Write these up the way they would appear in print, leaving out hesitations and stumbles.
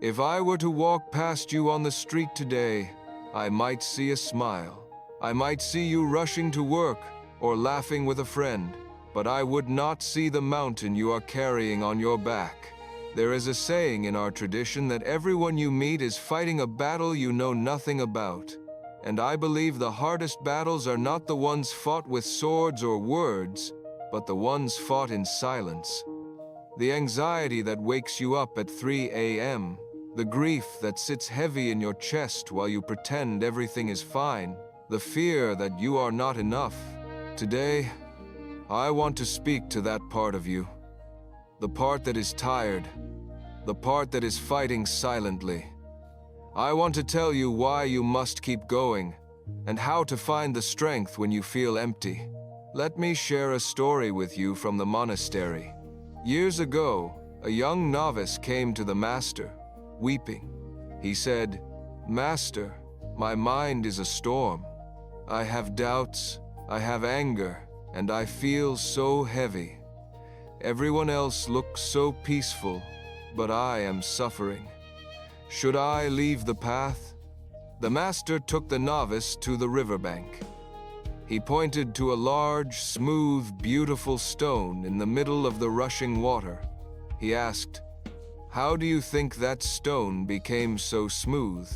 If I were to walk past you on the street today, I might see a smile. I might see you rushing to work or laughing with a friend, but I would not see the mountain you are carrying on your back. There is a saying in our tradition that everyone you meet is fighting a battle you know nothing about. And I believe the hardest battles are not the ones fought with swords or words, but the ones fought in silence. The anxiety that wakes you up at 3 a.m., the grief that sits heavy in your chest while you pretend everything is fine, the fear that you are not enough. Today, I want to speak to that part of you. The part that is tired, the part that is fighting silently. I want to tell you why you must keep going, and how to find the strength when you feel empty. Let me share a story with you from the monastery. Years ago, a young novice came to the master, weeping. He said, "Master, my mind is a storm. I have doubts, I have anger, and I feel so heavy. Everyone else looks so peaceful, but I am suffering. Should I leave the path?" The master took the novice to the riverbank. He pointed to a large, smooth, beautiful stone in the middle of the rushing water. He asked, "How do you think that stone became so smooth?"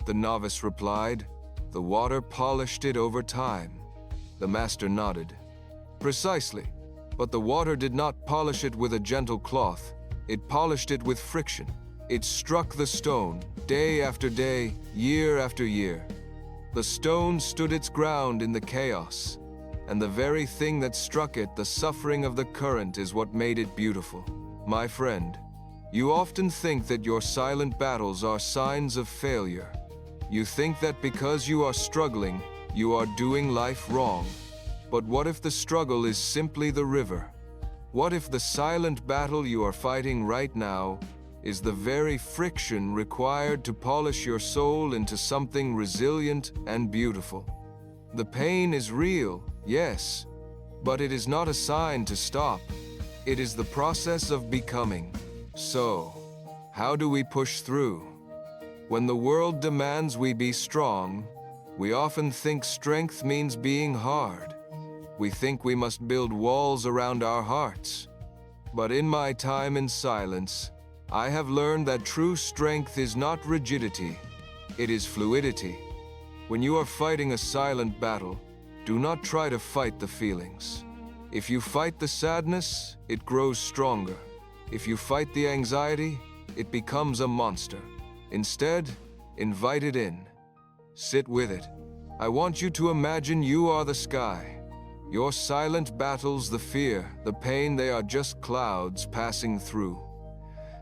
The novice replied, "The water polished it over time." The master nodded. "Precisely, but the water did not polish it with a gentle cloth. It polished it with friction. It struck the stone, day after day, year after year. The stone stood its ground in the chaos, and the very thing that struck it, the suffering of the current, is what made it beautiful. My friend, you often think that your silent battles are signs of failure. You think that because you are struggling, you are doing life wrong. But what if the struggle is simply the river? What if the silent battle you are fighting right now is the very friction required to polish your soul into something resilient and beautiful? The pain is real, yes, but it is not a sign to stop. It is the process of becoming. So, how do we push through? When the world demands we be strong, we often think strength means being hard. We think we must build walls around our hearts. But in my time in silence, I have learned that true strength is not rigidity, it is fluidity. When you are fighting a silent battle, do not try to fight the feelings. If you fight the sadness, it grows stronger. If you fight the anxiety, it becomes a monster. Instead, invite it in. Sit with it. I want you to imagine you are the sky. Your silent battles, the fear, the pain, they are just clouds passing through.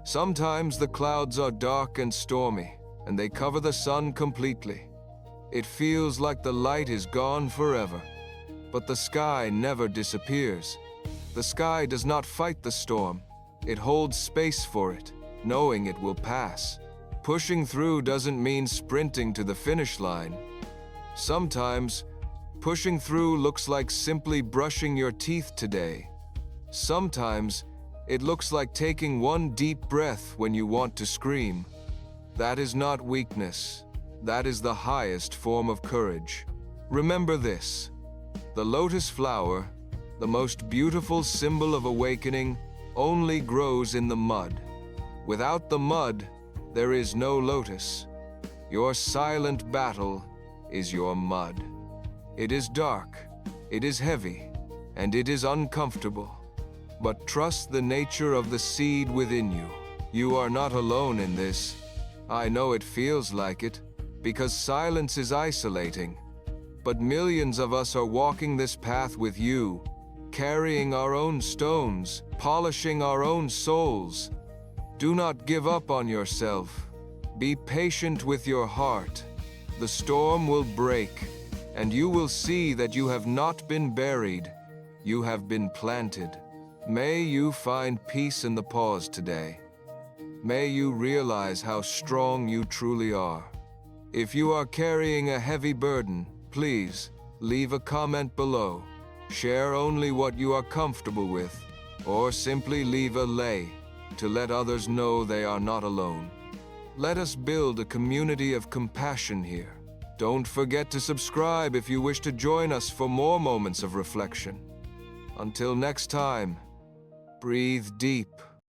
Sometimes the clouds are dark and stormy, and they cover the sun completely. It feels like the light is gone forever. But the sky never disappears. The sky does not fight the storm. It holds space for it, knowing it will pass. Pushing through doesn't mean sprinting to the finish line. Sometimes, pushing through looks like simply brushing your teeth today. Sometimes, it looks like taking one deep breath when you want to scream. That is not weakness. That is the highest form of courage. Remember this: the lotus flower, the most beautiful symbol of awakening, only grows in the mud. Without the mud, there is no lotus. Your silent battle is your mud. It is dark, it is heavy, and it is uncomfortable. But trust the nature of the seed within you. You are not alone in this. I know it feels like it, because silence is isolating. But millions of us are walking this path with you, carrying our own stones, polishing our own souls. Do not give up on yourself. Be patient with your heart. The storm will break, and you will see that you have not been buried. You have been planted. May you find peace in the pause today. May you realize how strong you truly are. If you are carrying a heavy burden, please leave a comment below. Share only what you are comfortable with, or simply leave a lay to let others know they are not alone. Let us build a community of compassion here. Don't forget to subscribe if you wish to join us for more moments of reflection. Until next time, breathe deep.